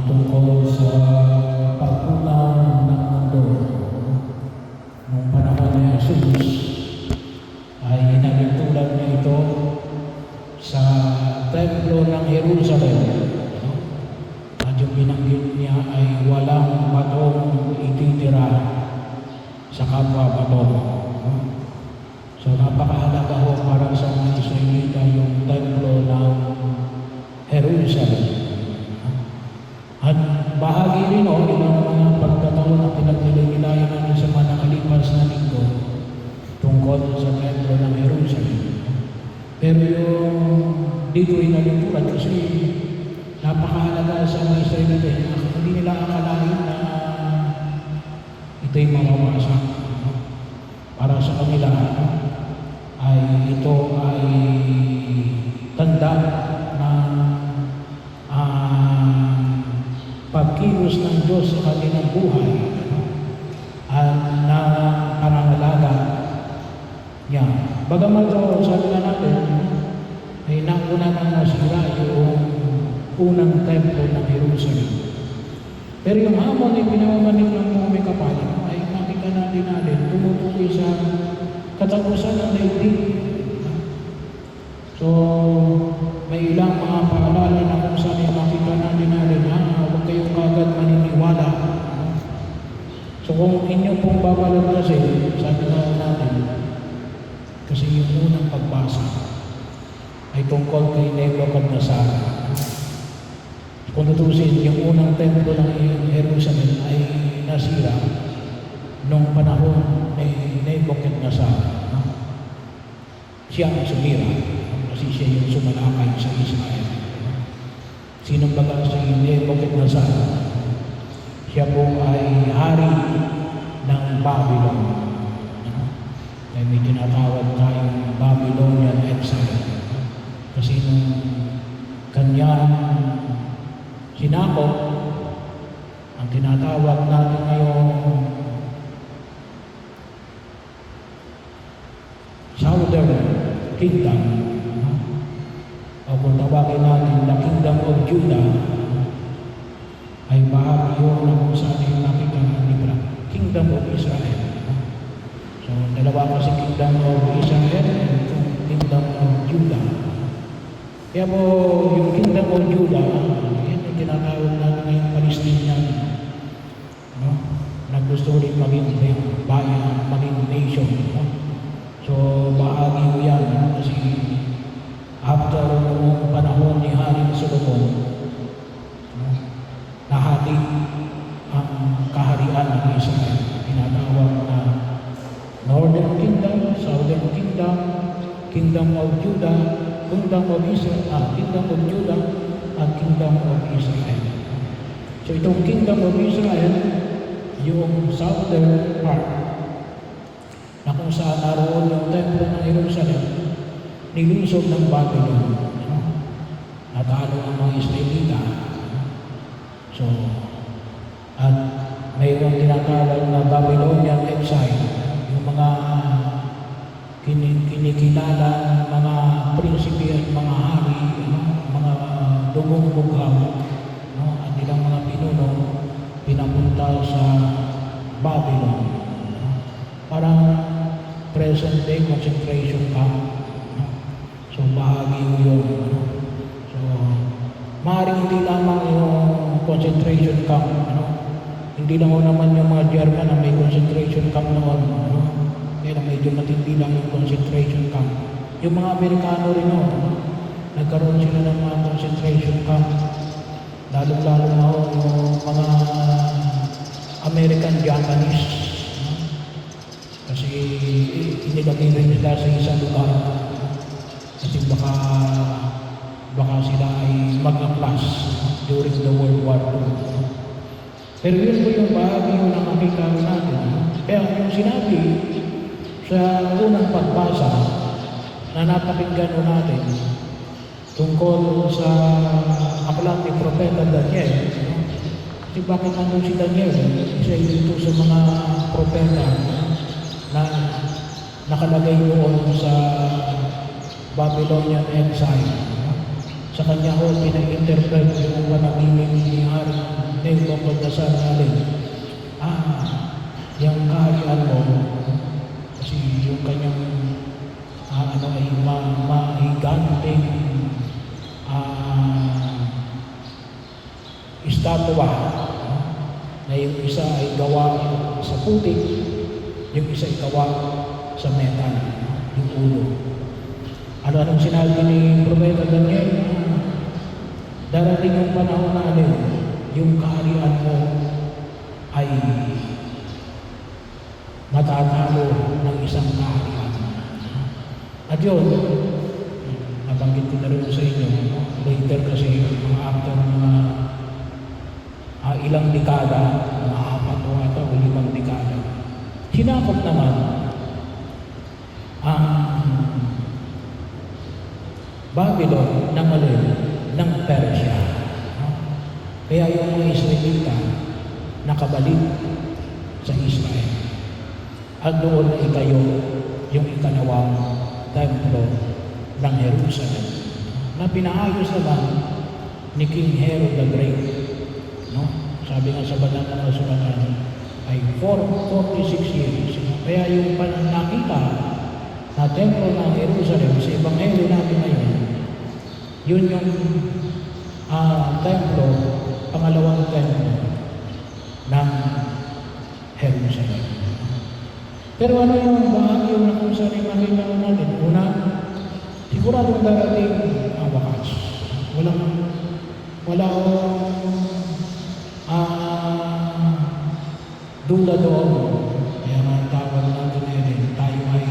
tungkol sa pagpunaw ng mundo. Noong panahon ni Jesus ay inalintulad niya ito sa templo ng Jerusalem. At yung binanggit niya ay walang batong ititira sa kapwa bato. So napakahalaga ho para sa mga Israelita yung templo ng Jerusalem. At bahagi rin o ilang mga pagkataon na pinagnilayan namin sa mga nakalipas na linggo tungkol sa templo ng Jerusalem. Pero yung dito ay nalintulad kasi napakahalaga sa mga Israelita. Hindi nila akalain na ito'y mawawasak. Para sa kanila ay ito ay tanda ng pagkilos ng Diyos sa kanilang buhay at na pangangalaga niya. Bagamat sabi na natin ay nauna nang nasira yung unang templo ng Jerusalem. Pero yung hamon ay pinamamanik ng mga may kapal ay makita natin tumutukoy sa katapusan ng daigdig. So, may ilang mga paalala na kung saan ay makita natin huwag kayong agad maniniwala. So, kung inyo pong babalaglasin, sabi na natin, kasi yung unang pagbasa ay tungkol kay Nebuchadnezzar. Kung tutusin, yung unang templo ng Jerusalem ay nasira noong panahon ni Nebuchadnezzar. Siya ang sumira kasi siya yung sumalakay sa Israel. Sinong baga si Nebuchadnezzar? Siya po ay hari ng Babylon. Kaya may tinatawag tayong Babylonian exile. Kasi nung kanyang sinakop, ang tinatawag natin ngayon Southern Kingdom, o kung tawagin natin the Kingdom of Judah, ay bahagi yun na kung saan yung nakita ng libra, Kingdom of Israel. So, dalawa kasi Kingdom of Israel and Kingdom of Judah. Kaya po, yung Kingdom of Judah, yan yung tinatawag natin ngayong Palestinian, na gusto rin maging bayan, maging nation. So, bahagi ko yan kasi after noong panahon ni Haring Solomon, nahati ang kaharian ng Israel. Tinatawag na Northern Kingdom, Southern Kingdom, Kingdom of Judah, Kingdom of Israel, Kingdom of Judah, at Kingdom of Israel. So itong Kingdom of Israel, yung southern part, na kung saan naroon yung templo ng Jerusalem, nilusog ng Babylon. Natalo ang mga Israelita. So, at mayroong tinatawag na Babylonian exile, yung mga kinikilala mga prinsipe at mga hari, mga dugong bughaw, at ilang mga pinuno pinapunta sa Babylon. Parang present day concentration camp. So, bahagi yun. So, maaaring hindi lamang yung concentration camp. Hindi lang naman yung mga German na may concentration camp noon. Kaya medyo matindi lang yung concentration camp. Yung mga Amerikano rin nagkaroon sila ng mga concentration camp. Lalo-lalo na yung mga American Japanese. Kasi inilagay rin nila sa isang lugar. Kasi baka sila ay mag-aplas during the World War II. Pero yun po yung bahagi yung nakakita natin. Kaya yung sinabi sa unang pagbasa na napakinggan natin tungkol sa aklat ni Propeta Daniel. Kasi bakit nandun si Daniel? Isa dito sa mga propeta na nakalagay doon sa Babylonian exile. Sa kanya ho, pina-interpret yung panaginip ni Haring Nebuchadnezzar natin, yung kaharian mo, kasi yung kanyang ay mahiganting estatwa, na yung isa ay gawa sa putik, yung isa ay gawa sa metal, yung ulo. Ano-anong sinabi ni Propeta Daniel? Darating yung panahon na yung kaharian mo ay matatalo ng isang kaharian. At yun, nabanggit ko na rin sa inyo, later kasi after mga ilang dekada, mga 4 o 5 dekada, hinakot naman ang Babylon ng Persia. Kaya yung mga Israelita nakabalik sa Israel. At doon na itayo yung ikalawang templo ng Jerusalem na pinaayos naman ni King Herod the Great. Sabi nga sa banal na kasulatan ay 46 years. Kaya yung nakita na templo ng Jerusalem sa Ebanghelyo natin ngayon, yun yung templo, pangalawang templo ng Jerusalem. Pero ano yung bahagi na kung saan yung makita natin? Una, siguradong darating ang wakas. Wala duda doon. Kaya nga tawag natin ngayon, tayo ay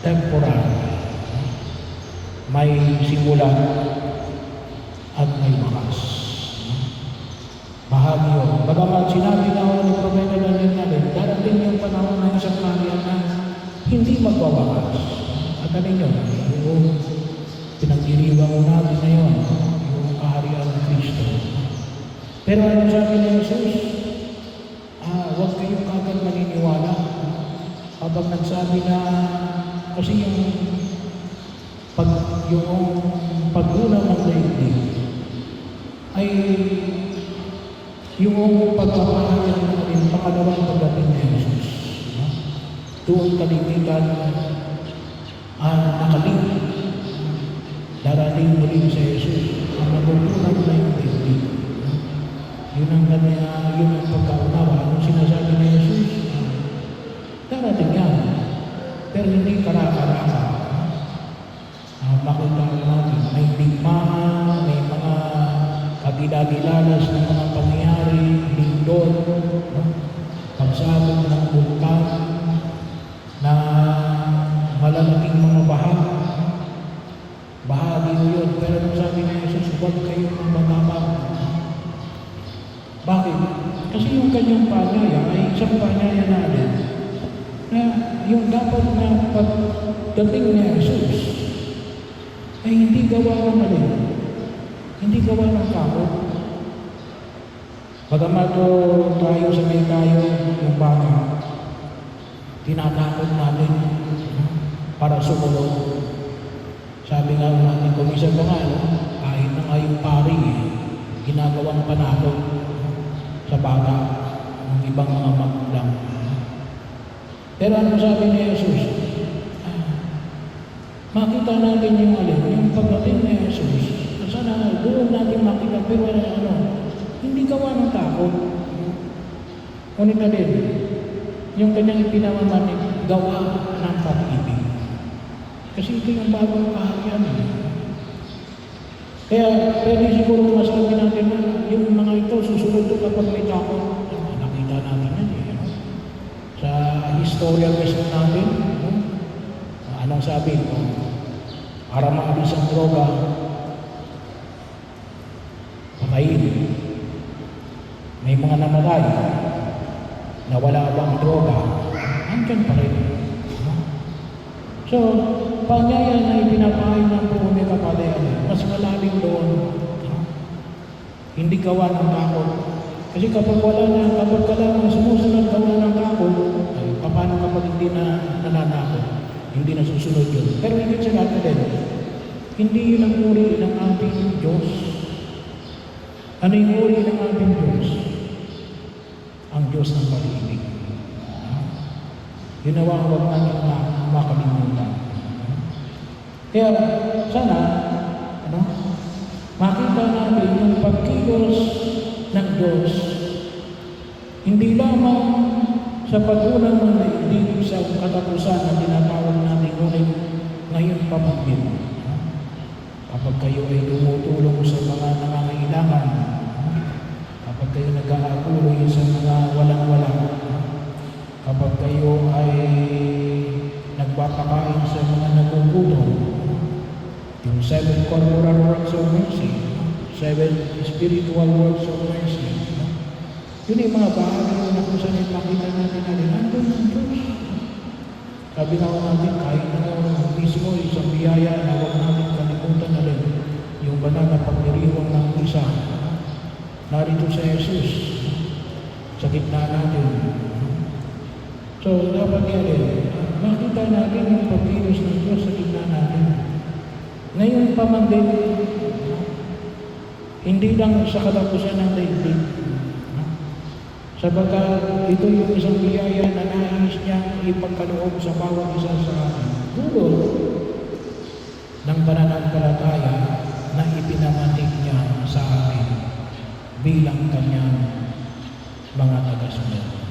temporal. May simula at may wakas. Bahagi yun. Bagamat sinabi na ni Propeta Daniel natin, darating yung panahon ng isang kaharian na hindi magwawakas. At ano yun? Yung pinagdiriwang natin ngayon, yung kaharian ng Kristo. Pero ano sabi ni Jesus? Huwag kayong kagad maniniwala. Habang nagsabi na, kasi yung paggulang ng daigdig ay yung pagpapahayag natin pangalawang pagdating ni Jesus. Doon kalimitan nakaling darating muli sa Jesus ang magugulang na yung daigdig. Yun ang pagkaunawa. Anong sinasabi ni Jesus? Darating yan. Pero hindi karaka-raka. Makita natin, may digmaan, may mga kagilagilalas ng mga pangyayari, lindol, pagsabog ng bulkan, na malalaking mga bahagi yun. Pero nung sabi ni Jesus, huwag kayong mamamang. Bakit? Kasi yung kanyang panyaya ay isang panyaya natin na yung dapat na pagdating ni Jesus ay hindi gawa ng mali, hindi gawa ng takot. Bagamat tayo sa may tayo yung baka, tinatakot natin para sumunod. Sabi nga natin, kumisan pa nga, kahit na nga yung pari, ginagawang panakot sa bata ng ibang mga magulang. Pero ano sabi ni Jesus? Makita natin yung pagdating ni Jesus. Sana doon natin makita, pero hindi gawa ng takot. Ngunit na din, yung kanyang ipinamamanig, gawa ng pag-ibig. Kasi ito yung bagong kaharian. Kaya pwede siguro masabi natin na yung mga ito susunod kapag may takot. Nakita natin yan sa historia mismo natin. Anong sabi? Para maalis ang droga, patayin. May mga namatay na wala bang droga, andyan pa rin. So, panyaya na ipinapahay ng puno kapatid, mas malalim doon. Hindi gawa ng takot. Kasi kapag ka lang sumusunod gawa ng takot, paano kapag hindi na nananakot? Hindi na susunod yun. Pero higit sa lahat din, hindi yun ang uri ng ating Diyos. Ano yung uri ng ating Diyos? Ang Diyos ng pag-ibig. Yun nawa huwag natin makalimutan. Kaya sana, makita natin yung pagkilos ng Diyos, hindi lamang sa pag-unang ng daigdig sa katapusan na tinatawag natin ngunit ngayon pa man din. Kapag kayo ay tumutulong sa mga nangangailangan, kapag kayo nag-aakuloy sa mga walang-wala, kapag kayo ay nagpapakain sa mga nagugutom, yung 7 corporal works of mercy, 7 spiritual works of mercy, yun yung mga bahagi na kung saan makita natin na rin, nandun ang Diyos. Sabi na natin, kahit na mismo isang biyaya na huwag natin kalimutan na rin yung banal na pagdiriwang ng isa. Narito sa Jesus, sa gitna natin. So, dapat yan makita natin yung pagkilos ng Diyos sa gitna natin. Ngayon pa man din, hindi lang sa katapusan ng daigdig. Sabagat ito yung isang biyaya na nais niyang ipagkaloob sa bawat isa sa atin. Dulot ng pananampalataya na ipinamatig niya sa atin bilang kanyang mga tagasunod.